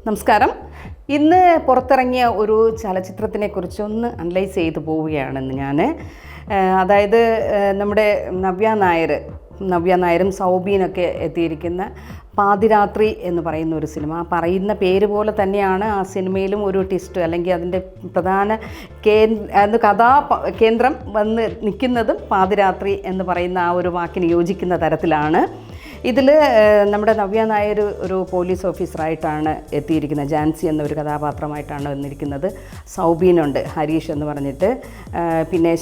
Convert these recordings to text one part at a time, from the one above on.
നമസ്കാരം. ഇന്ന് പുറത്തിറങ്ങിയ ഒരു ചലച്ചിത്രത്തിനെ കുറിച്ചൊന്ന് അനലൈസ് ചെയ്തു പോവുകയാണെന്ന് ഞാൻ. അതായത് നമ്മുടെ നവ്യ നായരും സൗബീനൊക്കെ എത്തിയിരിക്കുന്ന പാതിരാത്രി എന്ന് പറയുന്ന ഒരു സിനിമ. പറയുന്ന പേര് പോലെ തന്നെയാണ് ആ സിനിമയിലും ഒരു ട്വിസ്റ്റ്, അല്ലെങ്കിൽ അതിൻ്റെ പ്രധാന കേന്ദ്രം വന്ന് നിൽക്കുന്നതും പാതിരാത്രി എന്ന് പറയുന്ന ആ ഒരു വാക്കിന് യോജിക്കുന്ന തരത്തിലാണ്. ഇതിൽ നമ്മുടെ നവ്യ നായർ ഒരു പോലീസ് ഓഫീസറായിട്ടാണ് എത്തിയിരിക്കുന്നത്. ജാൻസി എന്നൊരു കഥാപാത്രമായിട്ടാണ് വന്നിരിക്കുന്നത്. സൗബീനുണ്ട്, ഹരീഷ് എന്ന് പറഞ്ഞിട്ട്, പിന്നെ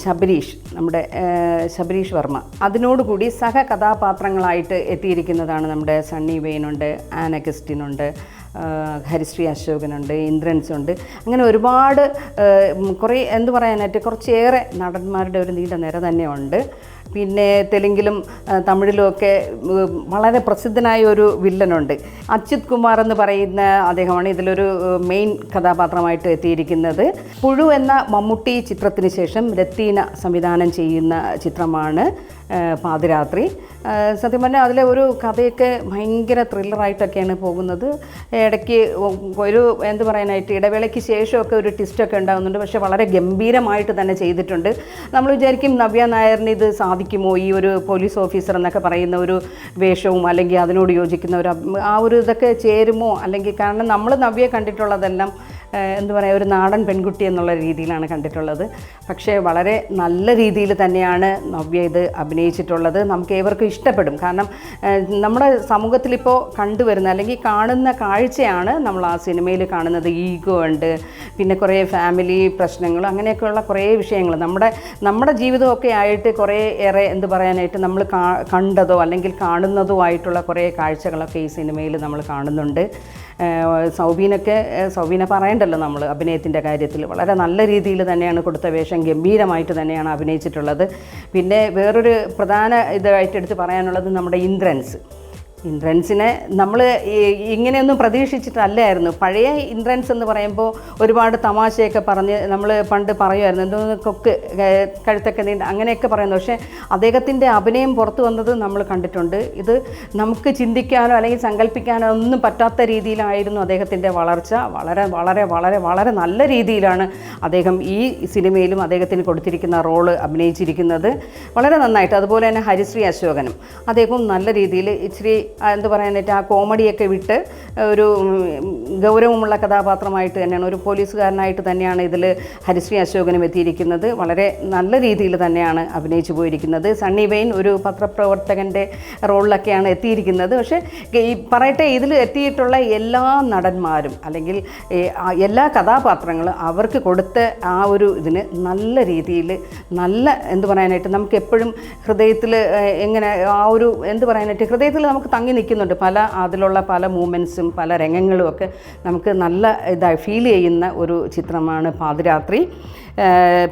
നമ്മുടെ ശബരീഷ് വർമ്മ. അതിനോടുകൂടി സഹ കഥാപാത്രങ്ങളായിട്ട് എത്തിയിരിക്കുന്നതാണ് നമ്മുടെ സണ്ണി വെയിനുണ്ട്, ആൻ അഗസ്റ്റിനുണ്ട്, ഹരിശ്രീ അശോകനുണ്ട്, ഇന്ദ്രൻസ് ഉണ്ട്. അങ്ങനെ ഒരുപാട് കുറച്ചേറെ നടന്മാരുടെ ഒരു നീണ്ട നിര തന്നെ ഉണ്ട്. പിന്നെ തെലുങ്കിലും തമിഴിലുമൊക്കെ വളരെ പ്രസിദ്ധനായ ഒരു വില്ലനുണ്ട്, അച്യുത് കുമാർ എന്ന് പറയുന്ന അദ്ദേഹമാണ് ഇതിലൊരു മെയിൻ കഥാപാത്രമായിട്ട് എത്തിയിരിക്കുന്നത്. പുഴു എന്ന മമ്മൂട്ടി ചിത്രത്തിന് ശേഷം രത്തീന സംവിധാനം ചെയ്യുന്ന ചിത്രമാണ് പാതിരാത്രി. സത്യം പറഞ്ഞാൽ അതിലെ ഒരു കഥയൊക്കെ ഭയങ്കര ത്രില്ലറായിട്ടൊക്കെയാണ് പോകുന്നത്. ഇടയ്ക്ക് ഒരു ഇടവേളയ്ക്ക് ശേഷമൊക്കെ ഒരു ട്വിസ്റ്റൊക്കെ ഉണ്ടാകുന്നുണ്ട്. പക്ഷേ വളരെ ഗംഭീരമായിട്ട് തന്നെ ചെയ്തിട്ടുണ്ട്. നമ്മൾ വിചാരിക്കും നവ്യ നായറിന് ഇത് സാധിക്കുമോ, ഈ ഒരു പോലീസ് ഓഫീസർ എന്നൊക്കെ പറയുന്ന ഒരു വേഷവും അല്ലെങ്കിൽ അതിനോട് യോജിക്കുന്ന ഒരു ഇതൊക്കെ ചേരുമോ, അല്ലെങ്കിൽ കാരണം നമ്മൾ നവ്യയെ കണ്ടിട്ടുള്ളതെല്ലാം ഒരു നാടൻ പെൺകുട്ടി എന്നുള്ള രീതിയിലാണ് കണ്ടിട്ടുള്ളത്. പക്ഷേ വളരെ നല്ല രീതിയിൽ തന്നെയാണ് നവ്യ ഇത് അഭിനയിച്ചിട്ടുള്ളത്. നമുക്ക് ഏവർക്കും ഇഷ്ടപ്പെടും. കാരണം നമ്മുടെ സമൂഹത്തിലിപ്പോൾ കണ്ടുവരുന്ന അല്ലെങ്കിൽ കാണുന്ന കാഴ്ചയാണ് നമ്മൾ ആ സിനിമയിൽ കാണുന്നത്. ഈഗോ ഉണ്ട്, പിന്നെ കുറേ ഫാമിലി പ്രശ്നങ്ങൾ, അങ്ങനെയൊക്കെയുള്ള കുറേ വിഷയങ്ങൾ നമ്മുടെ ജീവിതമൊക്കെ ആയിട്ട് കുറേ ഏറെ നമ്മൾ കണ്ടതോ അല്ലെങ്കിൽ കാണുന്നതോ ആയിട്ടുള്ള കുറേ കാഴ്ചകളൊക്കെ ഈ സിനിമയിൽ നമ്മൾ കാണുന്നുണ്ട്. സൗബീനെ പറയണ്ടല്ലോ, നമ്മൾ അഭിനയത്തിൻ്റെ കാര്യത്തിൽ വളരെ നല്ല രീതിയിൽ തന്നെയാണ് കൊടുത്ത വേഷം, ഗംഭീരമായിട്ട് തന്നെയാണ് അഭിനയിച്ചിട്ടുള്ളത്. പിന്നെ വേറൊരു പ്രധാന ഇതായിട്ട് എടുത്ത് പറയാനുള്ളത് നമ്മുടെ ഇന്ദ്രൻസിനെ നമ്മൾ ഇങ്ങനെയൊന്നും പ്രതീക്ഷിച്ചിട്ടല്ലായിരുന്നു. പഴയ ഇന്ദ്രൻസ് എന്ന് പറയുമ്പോൾ ഒരുപാട് തമാശയൊക്കെ പറഞ്ഞ് നമ്മൾ പണ്ട് പറയുമായിരുന്നു, കൊക്ക് കഴുത്തൊക്കെ നീണ്ട അങ്ങനെയൊക്കെ പറയുന്നു. പക്ഷേ അദ്ദേഹത്തിൻ്റെ അഭിനയം പുറത്തു വന്നത് നമ്മൾ കണ്ടിട്ടുണ്ട്. ഇത് നമുക്ക് ചിന്തിക്കാനോ അല്ലെങ്കിൽ സങ്കല്പിക്കാനോ ഒന്നും പറ്റാത്ത രീതിയിലായിരുന്നു അദ്ദേഹത്തിൻ്റെ വളർച്ച. വളരെ വളരെ വളരെ വളരെ നല്ല രീതിയിലാണ് അദ്ദേഹം ഈ സിനിമയിലും അദ്ദേഹത്തിന് കൊടുത്തിരിക്കുന്ന റോള് അഭിനയിച്ചിരിക്കുന്നത്, വളരെ നന്നായിട്ട്. അതുപോലെ തന്നെ ഹരിശ്രീ അശോകനും അദ്ദേഹവും നല്ല രീതിയിൽ ഇച്ചിരി ആ കോമഡിയൊക്കെ വിട്ട് ഒരു ഗൗരവമുള്ള കഥാപാത്രമായിട്ട് തന്നെയാണ്, ഒരു പോലീസുകാരനായിട്ട് തന്നെയാണ് ഇതിൽ ഹരിശ്രീ അശോകനും എത്തിയിരിക്കുന്നത്. വളരെ നല്ല രീതിയിൽ തന്നെയാണ് അഭിനയിച്ചു പോയിരിക്കുന്നത്. സണ്ണി വെയിൻ ഒരു പത്രപ്രവർത്തകൻ്റെ റോളിലൊക്കെയാണ് എത്തിയിരിക്കുന്നത്. പക്ഷേ ഇതിൽ എത്തിയിട്ടുള്ള എല്ലാ നടന്മാരും അല്ലെങ്കിൽ എല്ലാ കഥാപാത്രങ്ങളും അവർക്ക് കൊടുത്ത ആ ഒരു ഇതിന് നല്ല രീതിയിൽ നമുക്ക് എപ്പോഴും ഹൃദയത്തിൽ ഹൃദയത്തിൽ നമുക്ക് തങ്ങി നിൽക്കുന്നുണ്ട്. അതിലുള്ള പല മൂമെൻറ്റ്സും പല രംഗങ്ങളും ഒക്കെ നമുക്ക് നല്ല ഫീൽ ചെയ്യുന്ന ഒരു ചിത്രമാണ് പാതിരാത്രി.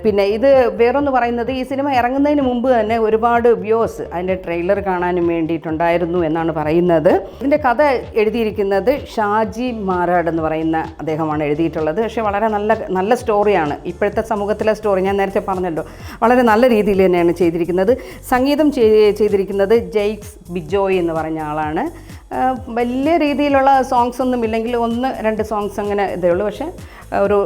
പിന്നെ ഇത് വേറൊന്ന് പറയുന്നത്, ഈ സിനിമ ഇറങ്ങുന്നതിന് മുമ്പ് തന്നെ ഒരുപാട് വ്യൂസ് അതിൻ്റെ ട്രെയിലർ കാണാനും വേണ്ടിയിട്ടുണ്ടായിരുന്നു എന്നാണ് പറയുന്നത്. ഇതിൻ്റെ കഥ എഴുതിയിരിക്കുന്നത് ഷാജി മാറാട് എന്ന് പറയുന്ന അദ്ദേഹമാണ് എഴുതിയിട്ടുള്ളത്. പക്ഷേ വളരെ നല്ല സ്റ്റോറിയാണ്, ഇപ്പോഴത്തെ സമൂഹത്തിലെ സ്റ്റോറി. ഞാൻ നേരത്തെ പറഞ്ഞല്ലോ, വളരെ നല്ല രീതിയിൽ തന്നെയാണ് ചെയ്തിരിക്കുന്നത്. സംഗീതം ചെയ്തിരിക്കുന്നത് ജെയ്ക്സ് ബിജോയ് എന്ന് പറഞ്ഞ ആളാണ്. വലിയ രീതിയിലുള്ള സോങ്സ് ഒന്നും ഇല്ലെങ്കിൽ 1-2 സോങ്സ് അങ്ങനെ ഇതേ ഉള്ളൂ. പക്ഷേ ഒരു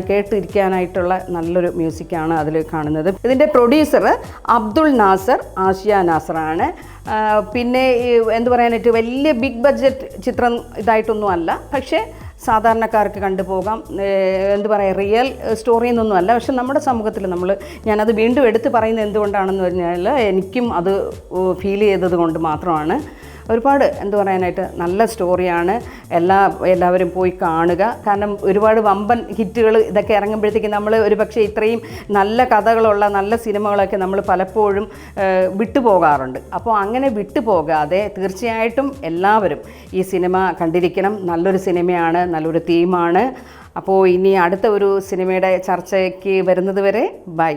കേട്ടിരിക്കാനായിട്ടുള്ള നല്ലൊരു മ്യൂസിക്കാണ് അതിൽ കാണുന്നത്. ഇതിൻ്റെ പ്രൊഡ്യൂസർ അബ്ദുൾ നാസർ, ആഷിയ നാസറാണ്. പിന്നെ വലിയ ബിഗ് ബഡ്ജറ്റ് ചിത്രം ഇതായിട്ടൊന്നും അല്ല, പക്ഷേ സാധാരണക്കാർക്ക് കണ്ടുപോകാം. റിയൽ സ്റ്റോറി എന്നൊന്നും അല്ല. പക്ഷെ നമ്മുടെ സമൂഹത്തിൽ ഞാനത് വീണ്ടും എടുത്ത് പറയുന്നത് എന്തുകൊണ്ടാണെന്ന് പറഞ്ഞാൽ എനിക്കും അത് ഫീൽ ചെയ്തത് കൊണ്ട് മാത്രമാണ്. ഒരുപാട് നല്ല സ്റ്റോറിയാണ്. എല്ലാവരും പോയി കാണുക. കാരണം ഒരുപാട് വമ്പൻ ഹിറ്റുകൾ ഇതൊക്കെ ഇറങ്ങുമ്പോഴത്തേക്കും നമ്മൾ ഒരുപക്ഷെ ഇത്രയും നല്ല കഥകളുള്ള നല്ല സിനിമകളൊക്കെ നമ്മൾ പലപ്പോഴും വിട്ടുപോകാറുണ്ട്. അപ്പോൾ അങ്ങനെ വിട്ടുപോകാതെ തീർച്ചയായിട്ടും എല്ലാവരും ഈ സിനിമ കണ്ടിരിക്കണം. നല്ലൊരു സിനിമയാണ്, നല്ലൊരു തീമാണ്. അപ്പോൾ ഇനി അടുത്ത ഒരു സിനിമയുടെ ചർച്ചയ്ക്ക് വരുന്നത് വരെ ബൈ.